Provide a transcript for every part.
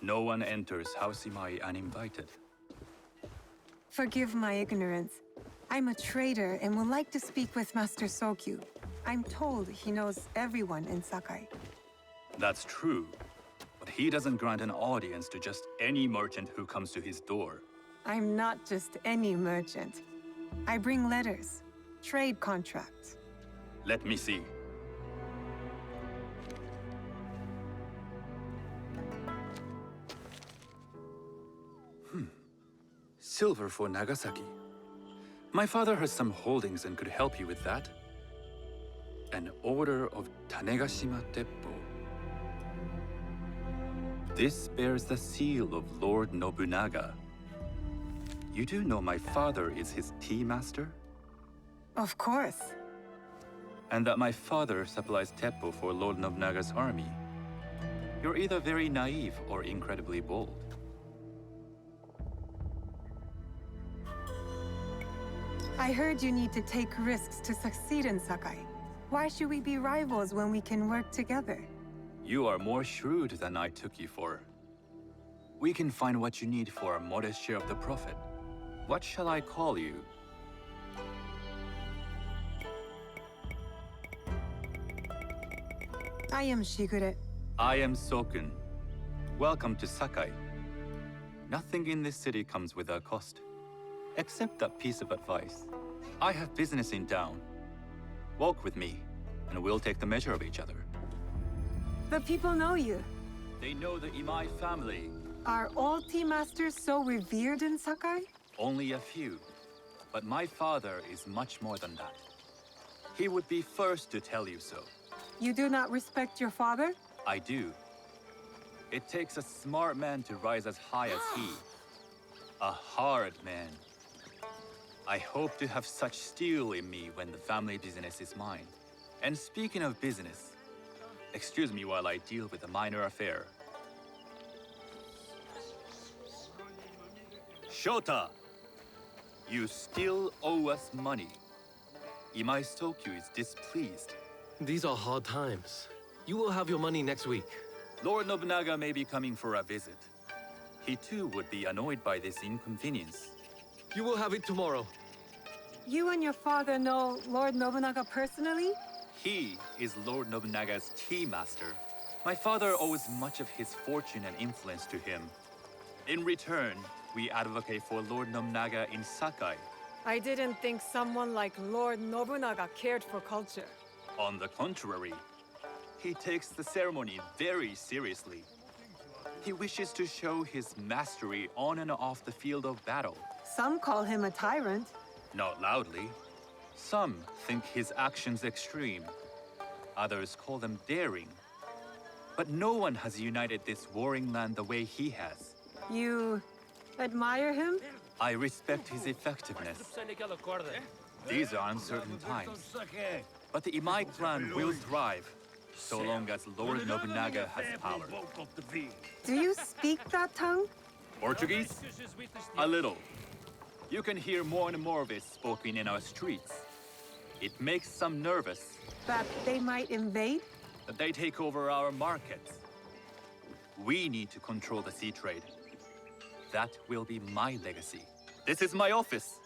No one enters House Imai uninvited. Forgive my ignorance. I'm a trader and would like to speak with Master Sokyu. I'm told he knows everyone in Sakai. That's true, but he doesn't grant an audience to just any merchant who comes to his door. I'm not just any merchant. I bring letters, trade contracts. Let me see. Silver for Nagasaki. My father has some holdings and could help you with that. An order of Tanegashima Teppo. This bears the seal of Lord Nobunaga. You do know my father is his tea master? Of course. And that my father supplies Teppo for Lord Nobunaga's army. You're either very naive or incredibly bold. I heard you need to take risks to succeed in Sakai. Why should we be rivals when we can work together? You are more shrewd than I took you for. We can find what you need for a modest share of the profit. What shall I call you? I am Shigure. I am Sokun. Welcome to Sakai. Nothing in this city comes without cost. Except that piece of advice. I have business in town. Walk with me, and we'll take the measure of each other. The people know you. They know the Imai family. Are all tea masters so revered in Sakai? Only a few. But my father is much more than that. He would be first to tell you so. You do not respect your father? I do. It takes a smart man to rise as high as he. A hard man. I hope to have such steel in me when the family business is mine. And speaking of business, excuse me while I deal with a minor affair. Shota! You still owe us money. Imai Sokyu is displeased. These are hard times. You will have your money next week. Lord Nobunaga may be coming for a visit. He too would be annoyed by this inconvenience. You will have it tomorrow. You and your father know Lord Nobunaga personally? He is Lord Nobunaga's tea master. My father owes much of his fortune and influence to him. In return, we advocate for Lord Nobunaga in Sakai. I didn't think someone like Lord Nobunaga cared for culture. On the contrary, he takes the ceremony very seriously. He wishes to show his mastery on and off the field of battle. Some call him a tyrant. Not loudly. Some think his actions extreme. Others call them daring. But no one has united this warring land the way he has. You admire him? I respect his effectiveness. These are uncertain times. But the Imai clan will thrive, so long as Lord Nobunaga has power. Do you speak that tongue? Portuguese? A little. You can hear more and more of it spoken in our streets. It makes some nervous That they might invade? that they take over our markets. We need to control the sea trade. That will be my legacy. This is my office.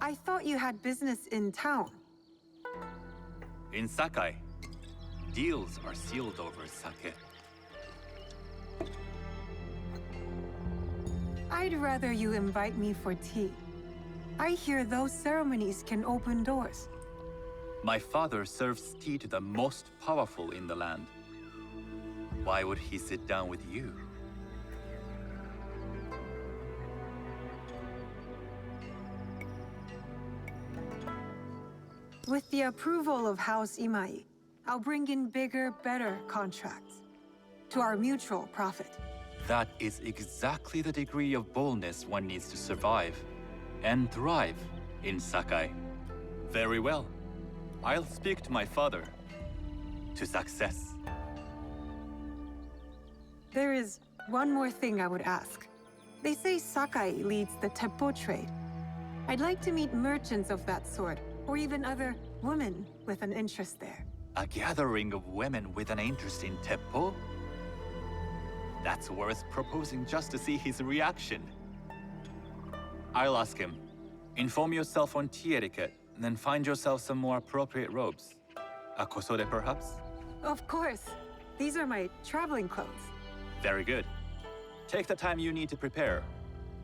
I thought you had business in town. In Sakai, deals are sealed over sake. I'd rather you invite me for tea. I hear those ceremonies can open doors. My father serves tea to the most powerful in the land. Why would he sit down with you? With the approval of House Imai, I'll bring in bigger, better contracts. To our mutual profit. That is exactly the degree of boldness one needs to survive and thrive in Sakai. Very well. I'll speak to my father. To success. There is one more thing I would ask. They say Sakai leads the teppo trade. I'd like to meet merchants of that sort, or even other women with an interest there. A gathering of women with an interest in Teppo? That's worth proposing just to see his reaction. I'll ask him. Inform yourself on tea etiquette, then find yourself some more appropriate robes. A kosode, perhaps? Of course. These are my traveling clothes. Very good. Take the time you need to prepare,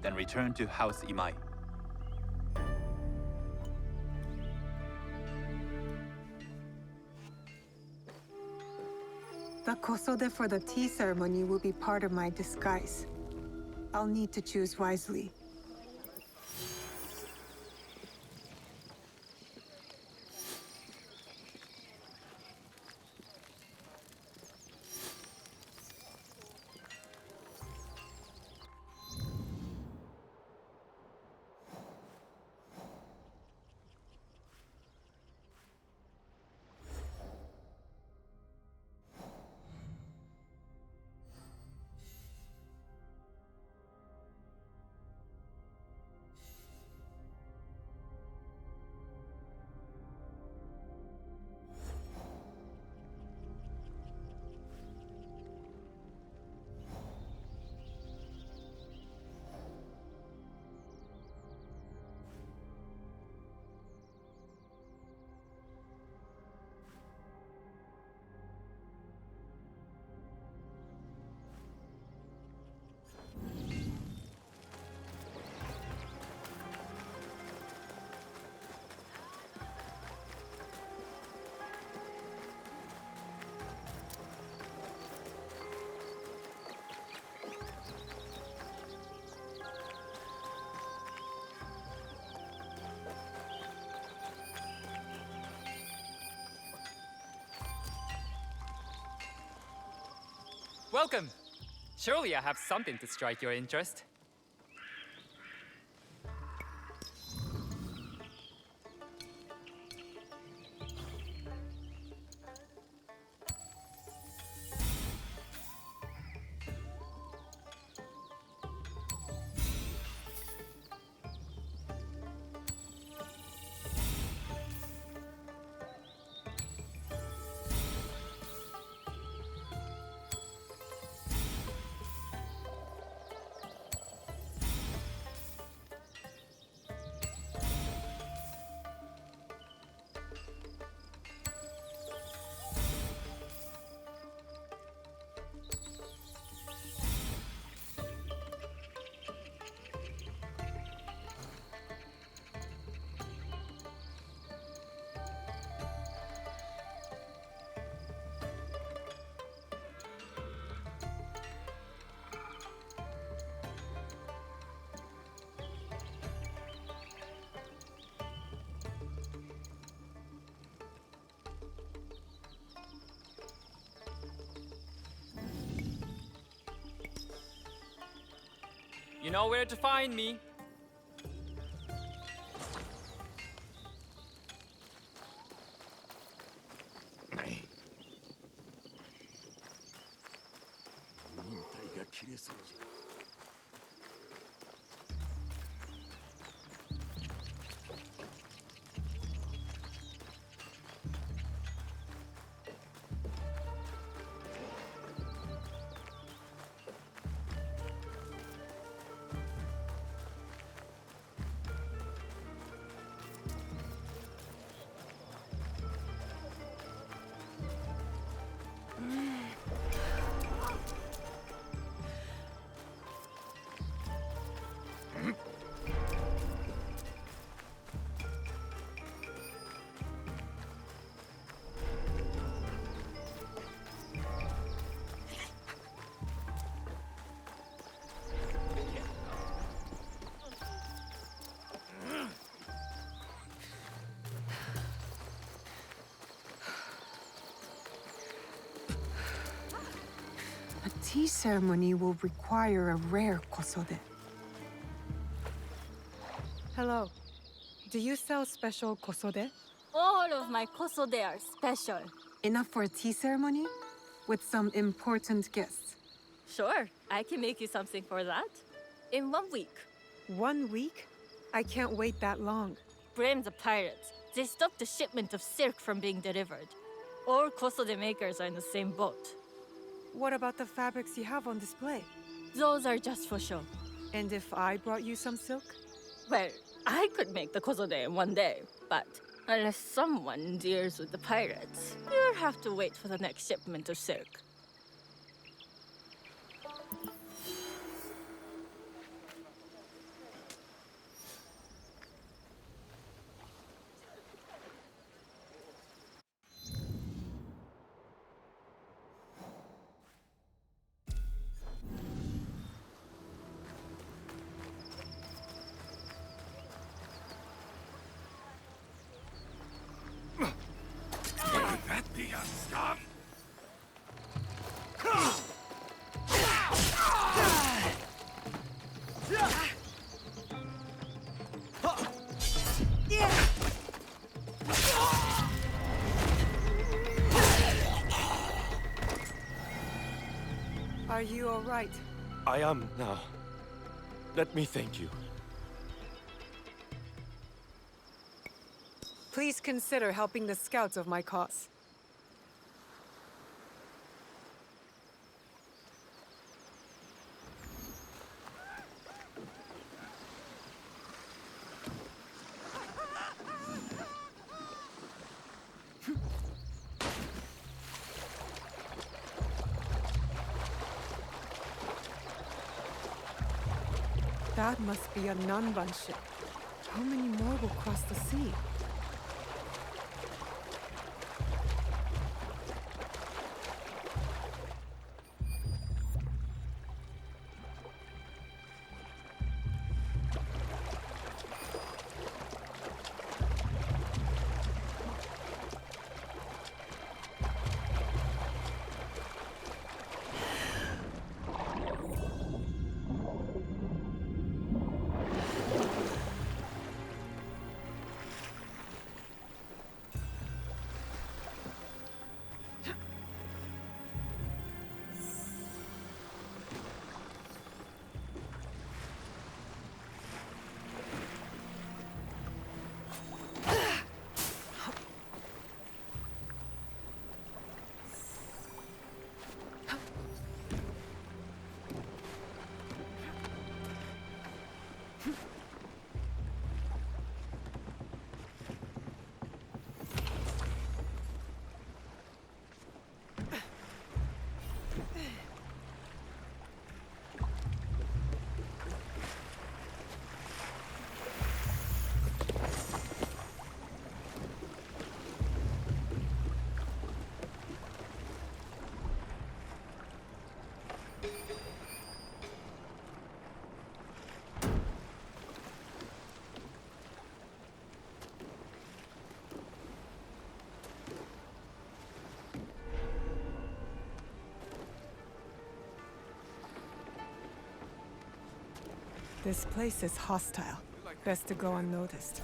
then return to House Imai. The kosode for the tea ceremony will be part of my disguise. I'll need to choose wisely. Welcome! Surely I have something to strike your interest. You know where to find me. A tea ceremony will require a rare kosode. Hello. Do you sell special kosode? All of my kosode are special. Enough for a tea ceremony? With some important guests. Sure, I can make you something for that. In 1 week. 1 week? I can't wait that long. Blame the pirates. They stopped the shipment of silk from being delivered. All Kosode makers are in the same boat. What about the fabrics you have on display? Those are just for show. And if I brought you some silk? Well, I could make the Kosode in 1 day, but unless someone deals with the pirates, you'll have to wait for the next shipment of silk. Are you all right? I am now. Let me thank you. Please consider helping the scouts of my cause. That must be a Nanban ship. How many more will cross the sea? This place is hostile. Best to go unnoticed.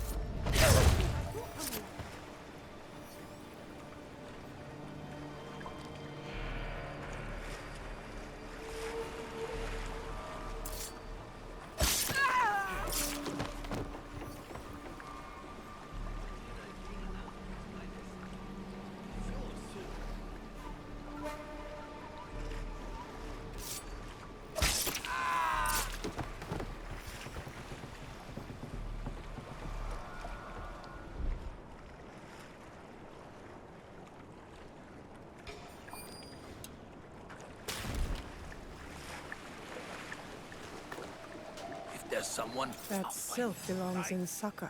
There's someone. That silk belongs in Sakai.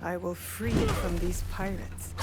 I will free it from these pirates.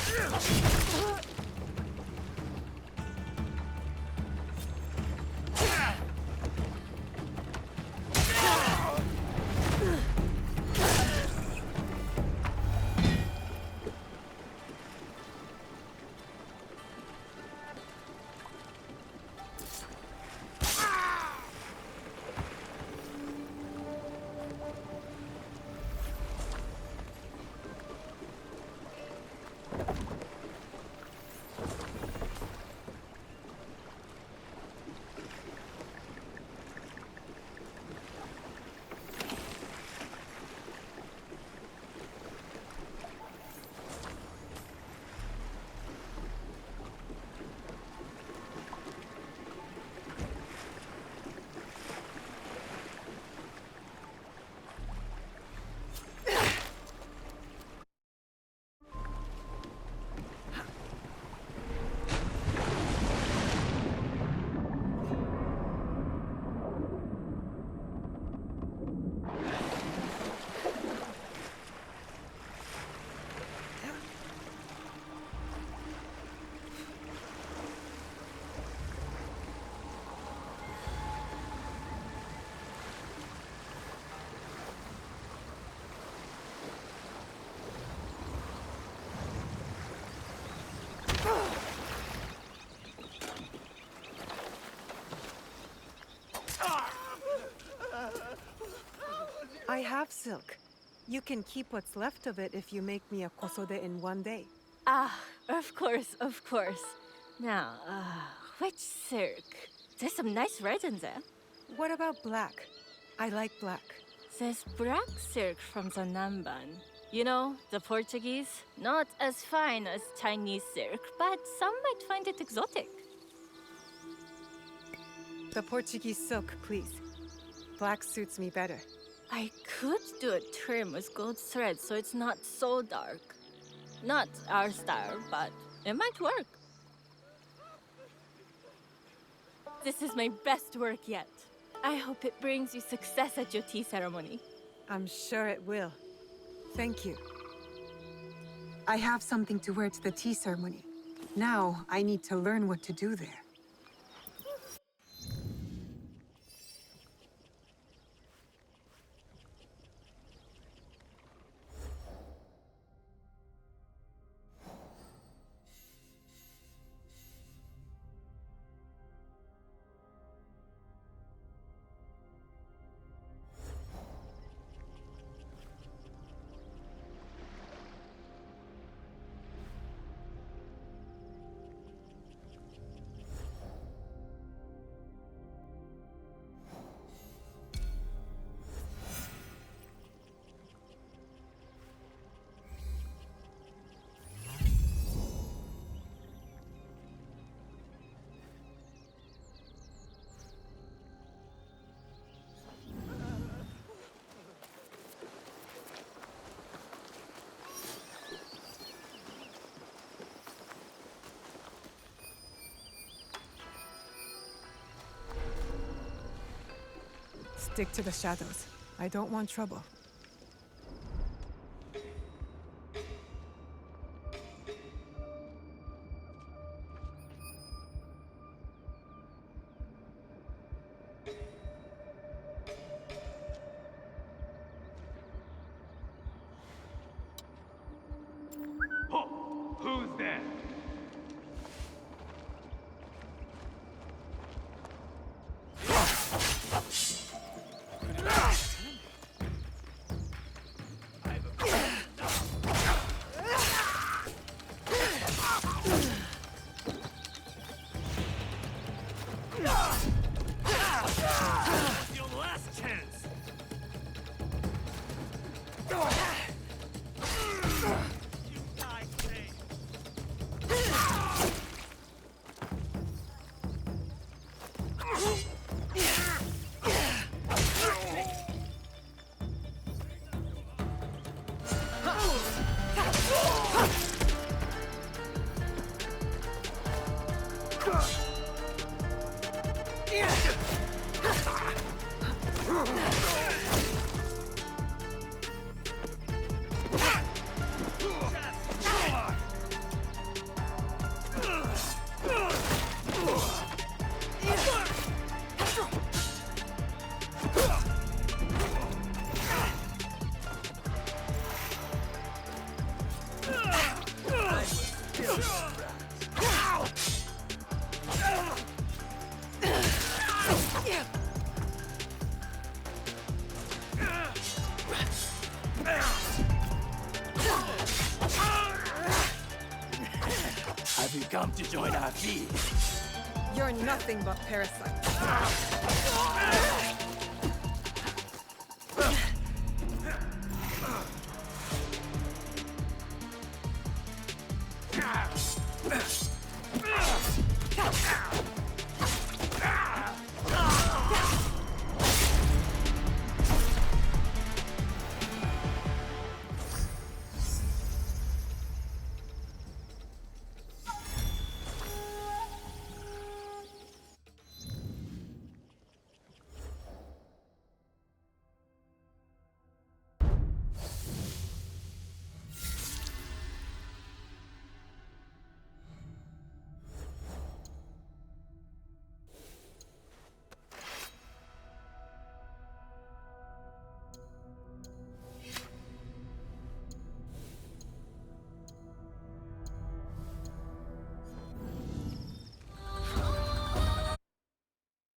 have silk. You can keep what's left of it if you make me a kosode in one day. Ah, of course, of course. Now, which silk? There's some nice red in there. What about black? I like black. There's black silk from the Namban. You know, the Portuguese. Not as fine as Chinese silk, but some might find it exotic. The Portuguese silk, please. Black suits me better. I could do a trim with gold thread so it's not so dark. Not our style, but it might work. This is my best work yet. I hope it brings you success at your tea ceremony. I'm sure it will. Thank you. I have something to wear to the tea ceremony. Now, I need to learn what to do there. Stick to the shadows. I don't want trouble. Who's there? Your last chance. You die today. Have you come to join our feast? You're nothing but parasites.